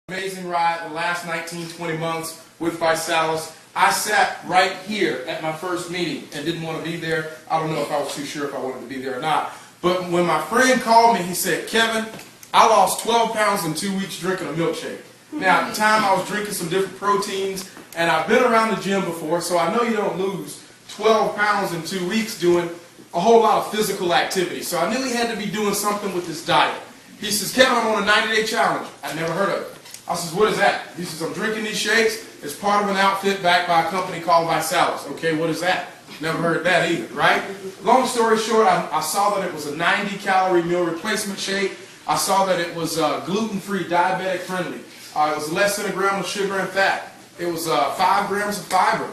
Amazing ride the last 19, 20 months with ViSalus. I sat right here at my first meeting and didn't want to be there. I don't know if I was too sure if I wanted to be there or not. But when my friend called me, he said, "Kevin, I lost 12 pounds in 2 weeks drinking a milkshake." Now, at the time, I was drinking some different proteins, and I've been around the gym before, so I know you don't lose 12 pounds in 2 weeks doing a whole lot of physical activity. So I knew he had to be doing something with his diet. He says, "Kevin, I'm on a 90-day challenge." I'd never heard of it. I says, "What is that?" He says, "I'm drinking these shakes. It's part of an outfit backed by a company called ViSalus." Okay, what is that? Never heard that either, right? Long story short, I saw that it was a 90-calorie meal replacement shake. I saw that it was gluten-free, diabetic friendly. It was less than a gram of sugar and fat. It was 5 grams of fiber.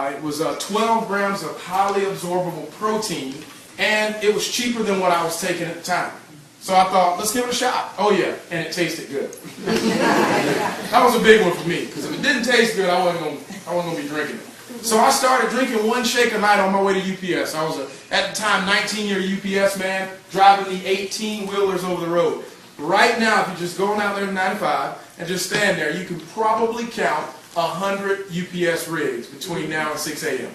It was 12 grams of highly absorbable protein. And it was cheaper than what I was taking at the time. So I thought, let's give it a shot. Oh yeah, and it tasted good. That was a big one for me, because if it didn't taste good, I wasn't gonna be drinking it. So I started drinking one shake a night on my way to UPS. I was at the time 19-year UPS man, driving the 18-wheelers over the road. Right now, if you're just going out there to 95 and just stand there, you can probably count 100 UPS rigs between now and 6 a.m.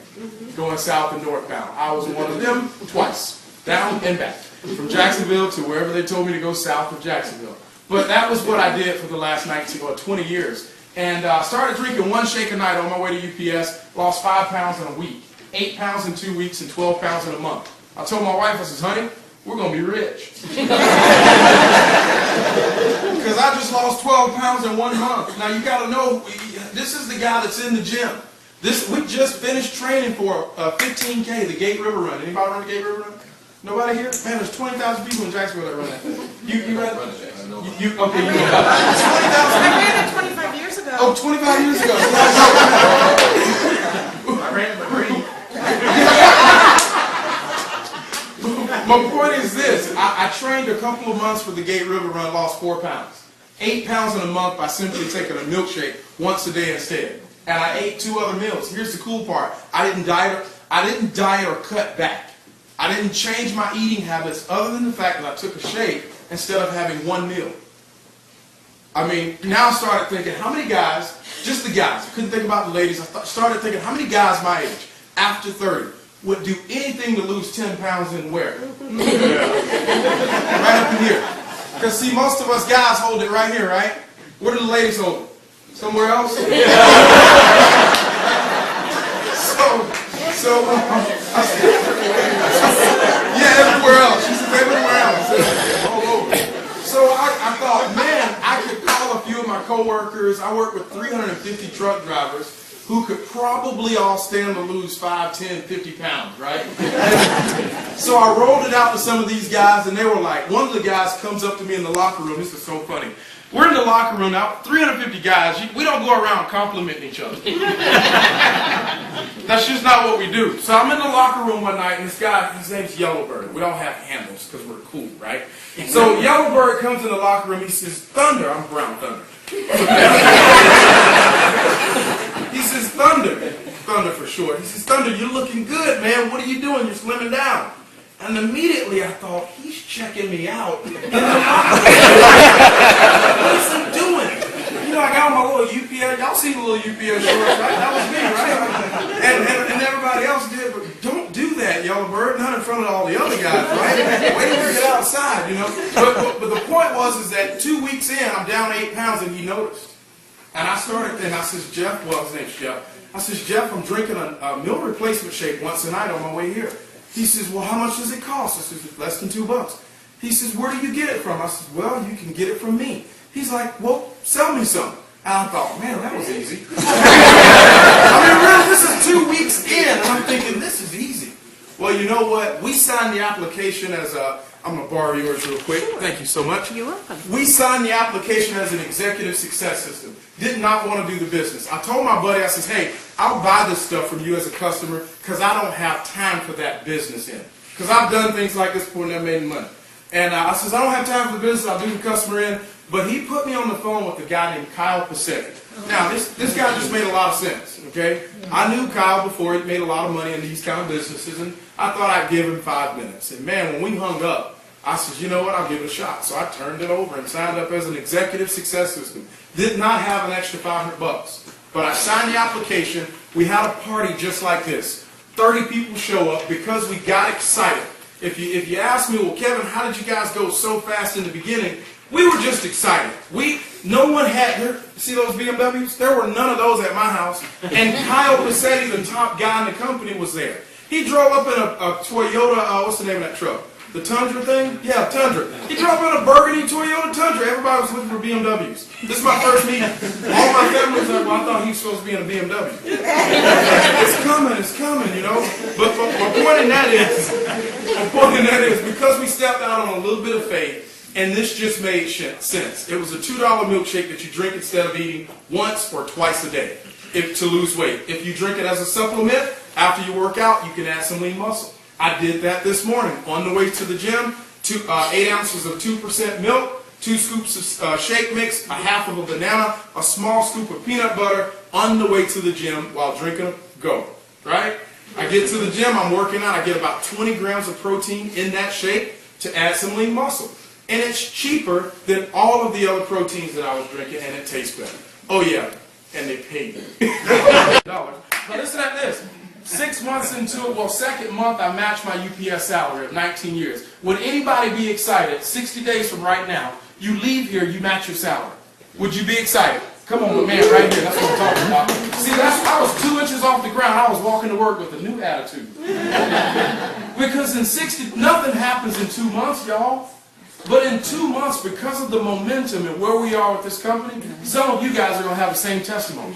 going south and northbound. I was one of them twice, down and back, from Jacksonville to wherever they told me to go south of Jacksonville. But that was what I did for the last 19 or 20 years. And I started drinking one shake a night on my way to UPS, lost 5 pounds in a week, 8 pounds in 2 weeks, and 12 pounds in a month. I told my wife, I says, "Honey, we're going to be rich." Because I just lost 12 pounds in 1 month. Now you got to know, this is the guy that's in the gym. We just finished training for 15K, the Gate River Run. Anybody run the Gate River Run? Nobody here? Man, there's 20,000 people in Jacksonville that run that. You ran it? Okay, you know. 20,000 I ran it 25 years ago. Oh, 25 years ago. I ran the green. My point is this. I trained a couple of months for the Gate River Run, lost 4 pounds. 8 pounds in a month by simply taking a milkshake once a day instead. And I ate 2 other meals. Here's the cool part. I didn't diet or cut back. I didn't change my eating habits other than the fact that I took a shake instead of having 1 meal. I mean, now I started thinking, how many guys, just the guys, I couldn't think about the ladies, I started thinking, how many guys my age, after 30, would do anything to lose 10 pounds and where? Right up in here. Because see, most of us guys hold it right here, right? Where do the ladies hold it? Somewhere else? Yeah, everywhere else. She said everywhere else. All over. So I thought, man, I could call a few of my coworkers. I work with 350 truck drivers who could probably all stand to lose 5, 10, 50 pounds, right? So I rolled it out to some of these guys, and they were like, one of the guys comes up to me in the locker room. This is so funny. We're in the locker room now, 350 guys. We don't go around complimenting each other. That's just not what we do. So I'm in the locker room one night, and this guy, his name's Yellowbird. We all have handles because we're cool, right? So Yellowbird comes in the locker room. He says, "Thunder." I'm Brown Thunder. He says, "Thunder." Thunder for short. He says, "Thunder, you're looking good, man. What are you doing? You're slimming down." And immediately I thought, he's checking me out in the locker room. What is he doing? You know, I got on my little UPS. Y'all seen the little UPS shorts, right? That was me, right? And everybody else did, but don't do that, Yellowbird. Not in front of all the other guys, right? Wait till you get outside, you know. But the point is that 2 weeks in, I'm down 8 pounds, and he noticed. And I says, "Jeff," well, his name's Jeff. I says, "Jeff, I'm drinking a meal replacement shake once a night on my way here." He says, "Well, how much does it cost?" I says, "Less than $2. He says, "Where do you get it from?" I says, "Well, you can get it from me." He's like, "Well, sell me some." And I thought, man, that was easy. I mean, really, this is 2 weeks in, and I'm thinking, this is easy. Well, you know what? We signed the application as I'm going to borrow yours real quick. Sure. Thank you so much. You're welcome. We signed the application as an executive success system. Did not want to do the business. I told my buddy, I says, "Hey, I'll buy this stuff from you as a customer because I don't have time for that business end. Because I've done things like this before and never made any money." And I says, "I don't have time for the business. I'll do the customer end." But he put me on the phone with a guy named Kyle Pacific. Now, this guy just made a lot of sense, okay? I knew Kyle before. He made a lot of money in these kind of businesses, and I thought I'd give him 5 minutes. And man, when we hung up, I said, you know what, I'll give it a shot. So I turned it over and signed up as an executive success system. Did not have an extra $500, but I signed the application. We had a party just like this. 30 people show up because we got excited. If you ask me, well, Kevin, how did you guys go so fast in the beginning? We were just excited. No one had, see those BMWs? There were none of those at my house. And Kyle Passetti, the top guy in the company, was there. He drove up in a Toyota, what's the name of that truck? The Tundra thing? Yeah, Tundra. He drove in a burgundy Toyota Tundra. Everybody was looking for BMWs. This is my first meeting. All my family was like, well, I thought he was supposed to be in a BMW. It's coming, you know. But my point in that is, because we stepped out on a little bit of faith, and this just made sense. It was a $2 milkshake that you drink instead of eating once or twice a day to lose weight. If you drink it as a supplement, after you work out, you can add some lean muscle. I did that this morning on the way to the gym. 8 ounces of 2% milk, 2 scoops of shake mix, a half of a banana, a small scoop of peanut butter on the way to the gym while drinking a Go. Right? I get to the gym, I'm working out, I get about 20 grams of protein in that shake to add some lean muscle. And it's cheaper than all of the other proteins that I was drinking, and it tastes better. Oh yeah, and they paid me. But listen at this. 6 months into it, well, second month, I matched my UPS salary of 19 years. Would anybody be excited? 60 days from right now, you leave here, you match your salary. Would you be excited? Come on, my man, right here. That's what I'm talking about. See, that's why I was 2 inches off the ground. I was walking to work with a new attitude. Because in 60, nothing happens in 2 months, y'all. But in 2 months, because of the momentum and where we are with this company, some of you guys are going to have the same testimony.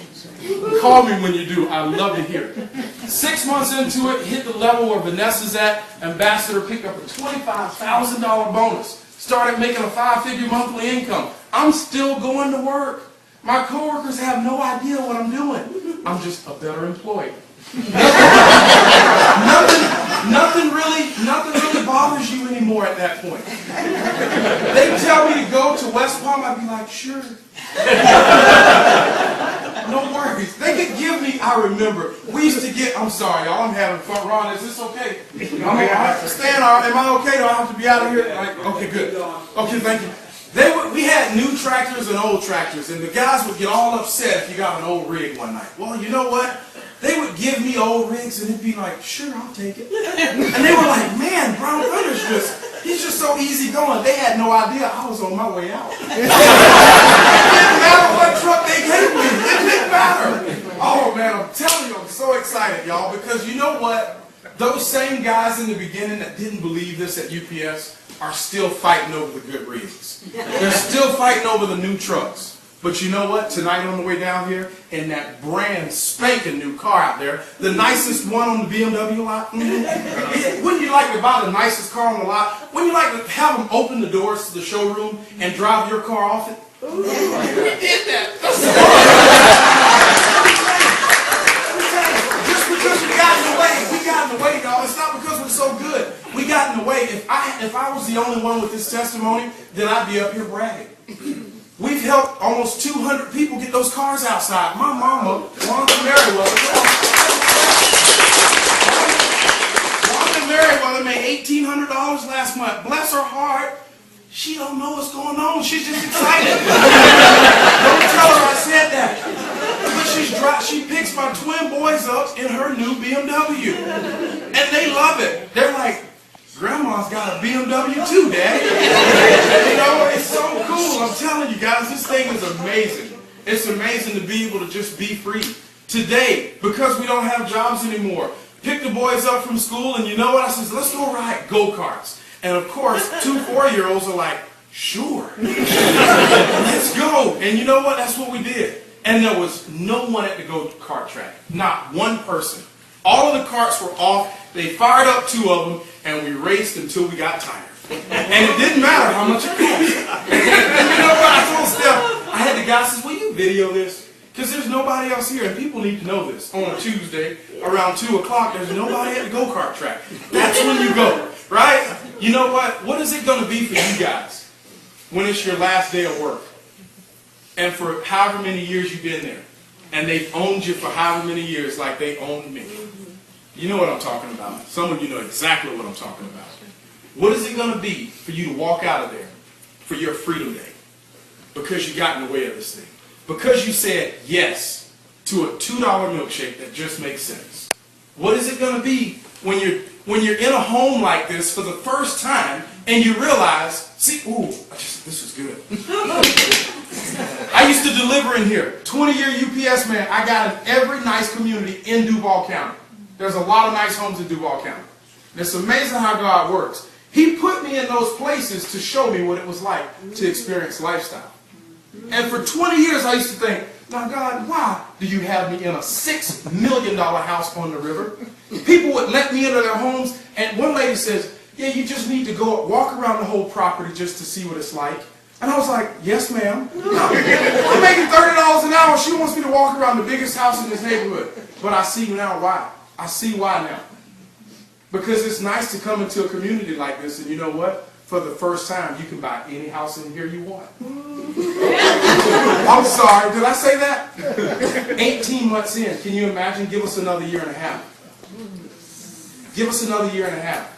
Call me when you do. I'd love to hear it. 6 months into it, hit the level where Vanessa's at. Ambassador picked up a $25,000 bonus. Started making a 5-figure monthly income. I'm still going to work. My coworkers have no idea what I'm doing. I'm just a better employee. Nothing really bothers you anymore at that point. They tell me to go to West Palm, I'd be like, sure. No worries. They could give me, I remember, we used to get, I'm sorry, y'all, I'm having fun. Ron, is this okay? Stan, am I okay? Do I have to be out of here? Like, okay, good. Okay, thank you. We had new tractors and old tractors, and the guys would get all upset if you got an old rig one night. Well, you know what? They would give me old rigs, and it'd be like, sure, I'll take it. And they were like, man, Brown Thunder's he's just so easy going. They had no idea I was on my way out. It didn't matter what truck they gave me. It didn't matter. Oh, man, I'm telling you, I'm so excited, y'all, because you know what? Those same guys in the beginning that didn't believe this at UPS are still fighting over the good rigs. They're still fighting over the new trucks. But you know what? Tonight on the way down here, in that brand spanking new car out there, the nicest one on the BMW lot, wouldn't you like to buy the nicest car on the lot? Wouldn't you like to have them open the doors to the showroom and drive your car off it? Ooh, we did that. Just because we got in the way, y'all. It's not because we're so good. We got in the way. If I was the only one with this testimony, then I'd be up here bragging. We've helped almost 200 people get those cars outside. My mama, Wanda Merriweather, made $1,800 last month. Bless her heart. She don't know what's going on. She's just excited. Don't tell her I said that. But she picks my twin boys up in her new BMW. And they love it. They're like, Grandma's got a BMW too, Daddy. You know, it's so cool. I'm telling you guys, this thing is amazing. It's amazing to be able to just be free. Today, because we don't have jobs anymore, pick the boys up from school, and you know what? I says, let's go ride go-karts. And of course, 2 4-year-olds are like, sure. Let's go. And you know what? That's what we did. And there was no one at the go-kart track. Not one person. All of the carts were off. They fired up 2 of them, and we raced until we got tired. And it didn't matter how much it cost. And you know what? I told Steph, I had the guy says, will you video this? Because there's nobody else here, and people need to know this. On a Tuesday, around 2 o'clock, there's nobody at the go-kart track. That's when you go, right? You know what? What is it going to be for you guys when it's your last day of work? And for however many years you've been there. And they've owned you for however many years like they owned me. You know what I'm talking about. Some of you know exactly what I'm talking about. What is it going to be for you to walk out of there for your Freedom Day? Because you got in the way of this thing. Because you said yes to a $2 milkshake that just makes sense. What is it going to be when you're in a home like this for the first time and you realize, see, this is good. I used to deliver in here. 20-year UPS man. I got in every nice community in Duval County. There's a lot of nice homes in Duval County. And it's amazing how God works. He put me in those places to show me what it was like to experience lifestyle. And for 20 years I used to think, now God, why do you have me in a $6 million house on the river? People would let me into their homes, and one lady says, yeah, you just need to go walk around the whole property just to see what it's like. And I was like, yes, ma'am. I'm making $30 an hour. She wants me to walk around the biggest house in this neighborhood. But I see now why. I see why now. Because it's nice to come into a community like this, and you know what? For the first time, you can buy any house in here you want. I'm sorry, did I say that? 18 months in, can you imagine? Give us another year and a half. Give us another year and a half.